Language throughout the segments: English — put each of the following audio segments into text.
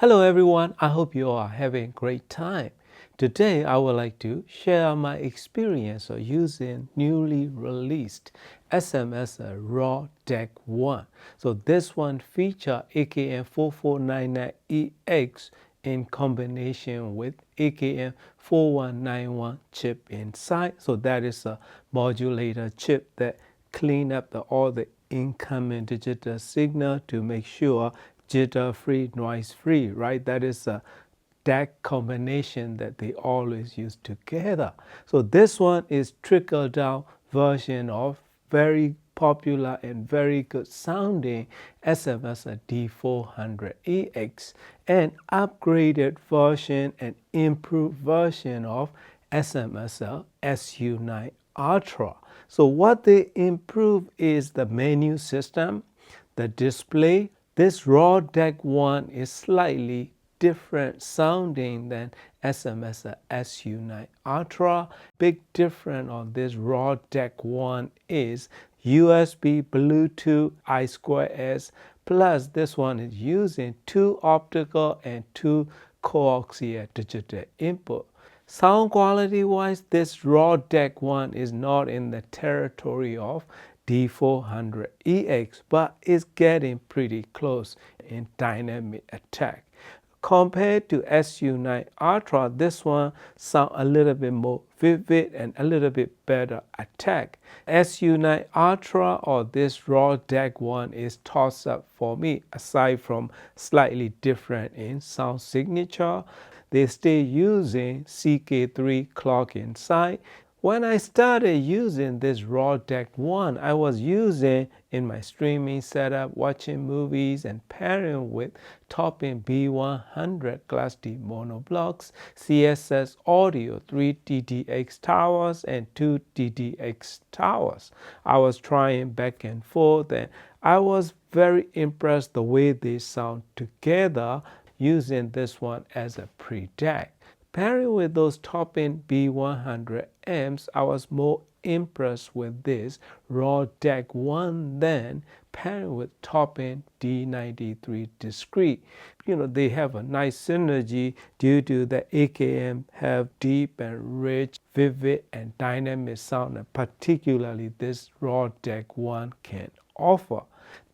Hello everyone, I hope you are having a great time. Today I would like to share my experience of using newly released SMS Raw Deck 1. So this one features AKM4499EX in combination with AKM4191 chip inside. So that is a modulator chip that clean up all the incoming digital signal to make sure jitter-free, noise-free, right? That is a DAC combination that they always use together. So this one is trickle-down version of very popular and very good sounding SMS D400EX, and upgraded version and improved version of SMSL SU9 Ultra. So what they improve is the menu system, the display. This Raw Deck 1 is slightly different sounding than SMS SU9 Ultra. Big difference on this Raw Deck 1 is USB, Bluetooth, I2S, plus this one is using 2 optical and 2 coaxial digital input. Sound quality wise, this Raw Deck 1 is not in the territory of D400EX, but it's getting pretty close in dynamic attack. Compared to SU9 Ultra, this one sounds a little bit more vivid and a little bit better attack. SU9 Ultra or this Raw Deck 1 is toss up for me, aside from slightly different in sound signature. They stay using CK3 clock inside. When I started using this Raw Deck 1, I was using in my streaming setup, watching movies and pairing with Topping B100 Class D monoblocks, CSS audio, 3 DTX towers and 2 DTX towers. I was trying back and forth and I was very impressed the way they sound together using this one as a pre-deck. Pairing with those Topping B100 amps, I was more impressed with this Raw Deck 1 than pairing with Topping D93 Discrete. They have a nice synergy due to the AKM have deep and rich, vivid and dynamic sound, and particularly this Raw Deck 1 can offer.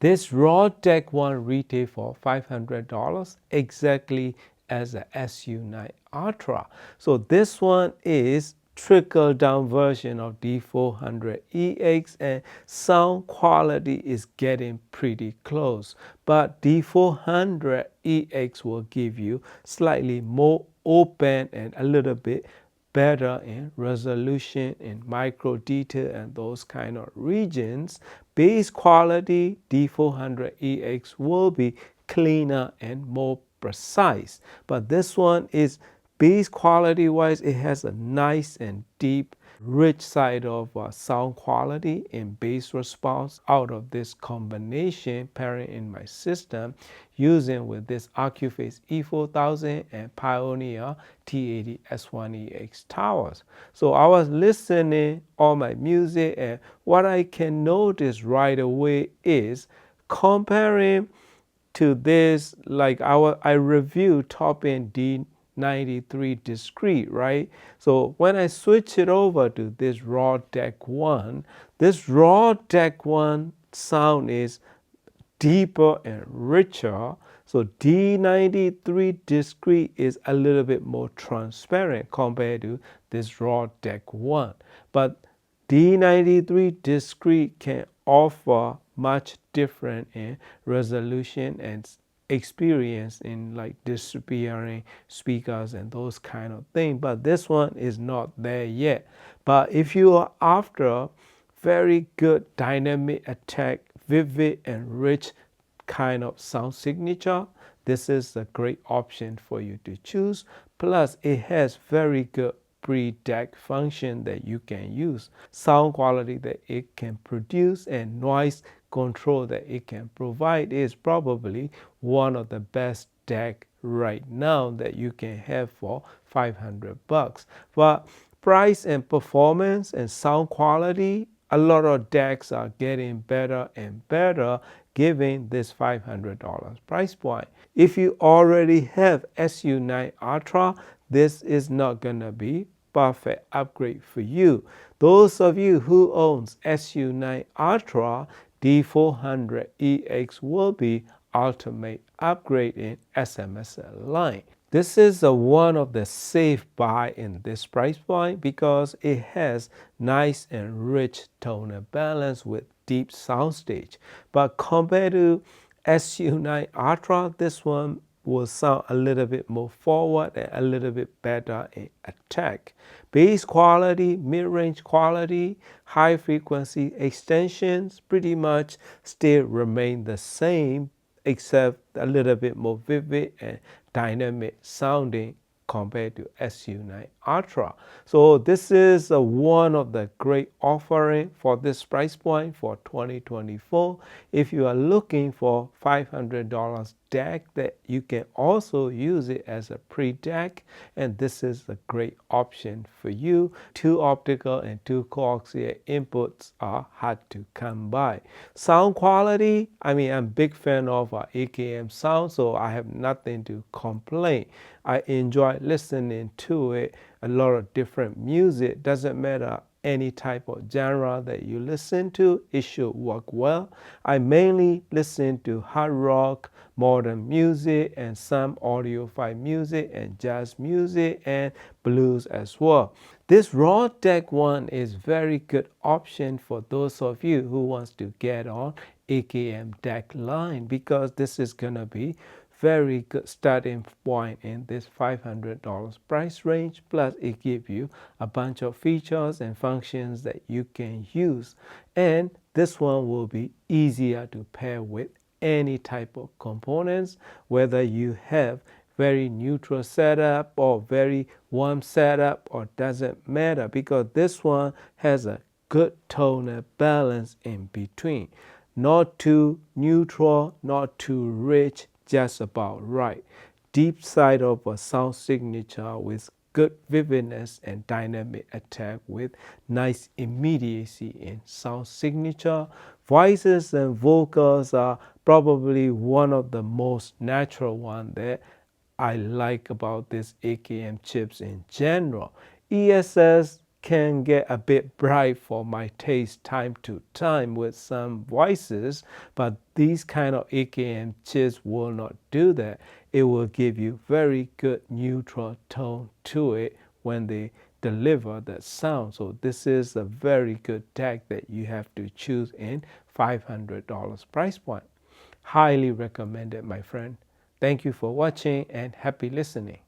This Raw Deck 1 retail for $500 exactly as a SU9 Ultra. So this one is trickle down version of D400EX, and sound quality is getting pretty close, but D400EX will give you slightly more open and a little bit better in resolution, in micro detail and those kind of regions. Bass quality D400EX will be cleaner and more precise, but this one is bass quality wise, it has a nice and deep rich side of sound quality and bass response out of this combination pairing in my system using with this Accuphase E4000 and Pioneer T80 S1EX towers. So I was listening all my music, and what I can notice right away is comparing to this, like I reviewed Topping D93 Discrete, right? So when I switch it over to this Raw Deck 1, this Raw Deck 1 sound is deeper and richer. So D93 Discrete is a little bit more transparent compared to this Raw Deck 1. But D93 Discrete can offer much different in resolution and experience in like disappearing speakers and those kind of things, but this one is not there yet. But if you are after very good dynamic attack, vivid and rich kind of sound signature, this is a great option for you to choose. Plus it has very good pre-deck function that you can use, sound quality that it can produce, and noise control that it can provide is probably one of the best deck right now that you can have for $500. But price and performance and sound quality, a lot of decks are getting better and better, giving this $500 price point. If you already have SU9 Ultra, this is not gonna be perfect upgrade for you. Those of you who owns SU9 Ultra, D400EX will be ultimate upgrade in SMSL line. This is one of the safe buy in this price point because it has nice and rich tonal balance with deep soundstage. But compared to SU9 Ultra, this one will sound a little bit more forward and a little bit better in attack. Bass quality, mid-range quality, high frequency extensions pretty much still remain the same, except a little bit more vivid and dynamic sounding compared to SU9 Ultra. So this is one of the great offering for this price point for 2024. If you are looking for $500 DAC, that you can also use it as a pre-DAC, and this is a great option for you. 2 optical and 2 coaxial inputs are hard to come by. Sound quality, I'm a big fan of AKM sound, so I have nothing to complain. I enjoy listening to it. A lot of different music, doesn't matter any type of genre that you listen to, it should work well. I mainly listen to hard rock, modern music, and some audiophile music and jazz music and blues as well. This raw DAC one is very good option for those of you who wants to get on AKM DAC line, because this is gonna be very good starting point in this $500 price range. Plus it gives you a bunch of features and functions that you can use, and this one will be easier to pair with any type of components, whether you have very neutral setup or very warm setup, or doesn't matter, because this one has a good tonal balance in between. Not too neutral, not too rich, just about right. Deep side of a sound signature with good vividness and dynamic attack with nice immediacy in sound signature. Voices and vocals are probably one of the most natural one that I like about this AKM chips in general. ESS can get a bit bright for my taste time to time with some voices, but these kind of AKM chips will not do that. It will give you very good neutral tone to it when they deliver that sound. So this is a very good DAC that you have to choose in $500 price point. Highly recommended, my friend. Thank you for watching and happy listening.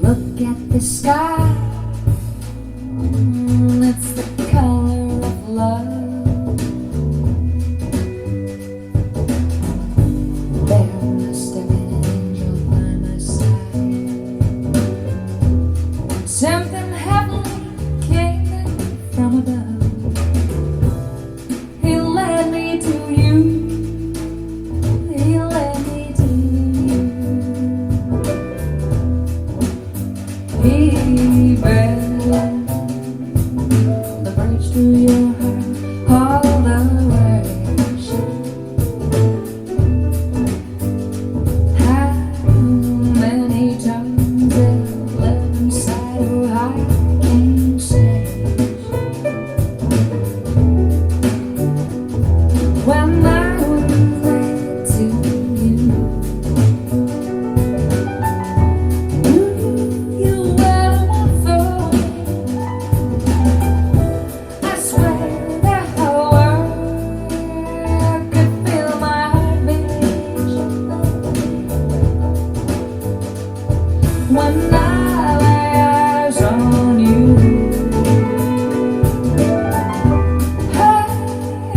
Look at the sky, it's the color of love. There must have been an angel by my side. Something heavenly came in from above. He led me to you. He led me to you. He built the bridge to your heart all the way. How many times I've lived inside, oh, I can't say. When I was led to you, you were the one for me. I swear the whole world could feel my heartbeat when I lay eyes on you. Hey,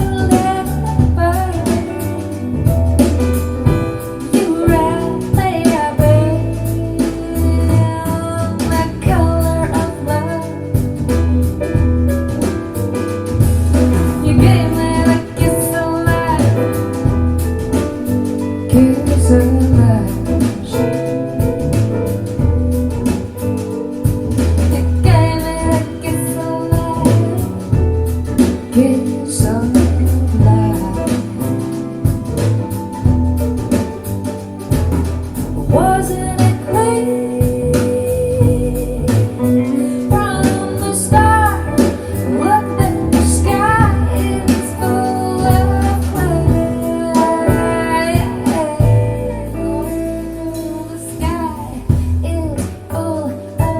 kiss of life. You gave me a kiss of life, kiss of life. Wasn't it clear from the start? Look at the sky is full of clouds. The sky is full of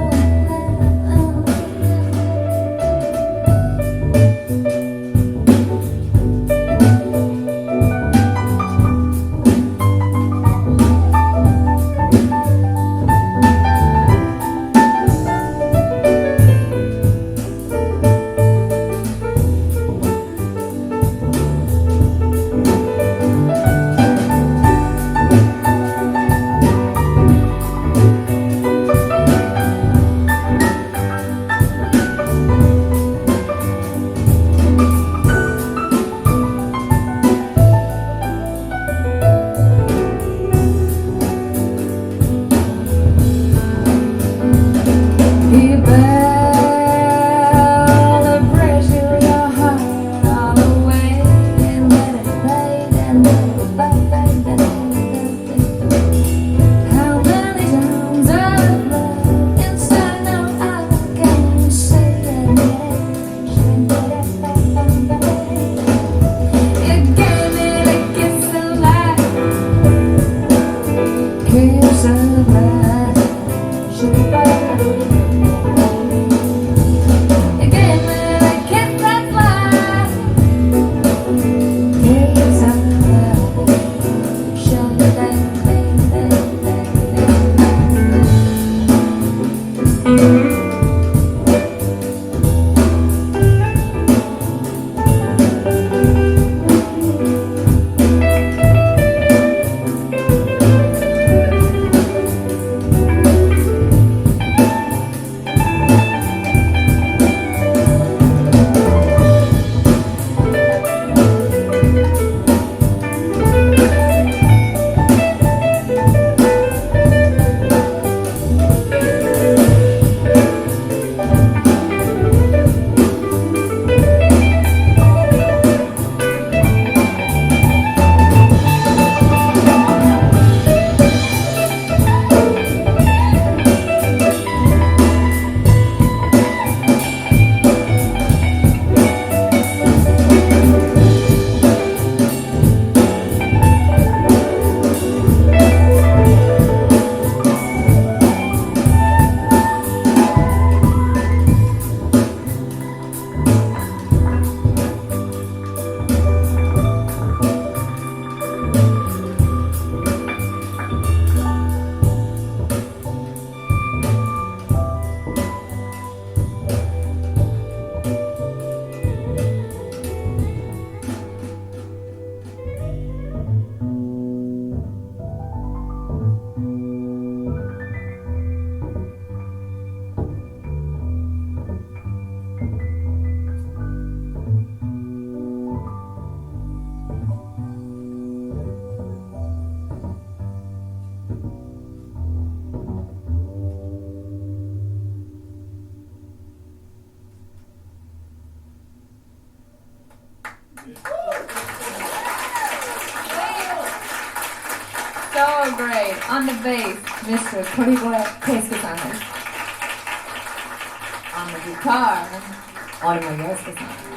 you bow the pressure of your heart all away and let it fade and let it fade. How many times I've loved inside now I can't say it. You gave me the kiss of life, kiss of life. You gave me the kiss that flies, kiss of So great. On the bass, Mr. Koriboe Keisuke-san. On the guitar, Orimo Yosuke-san.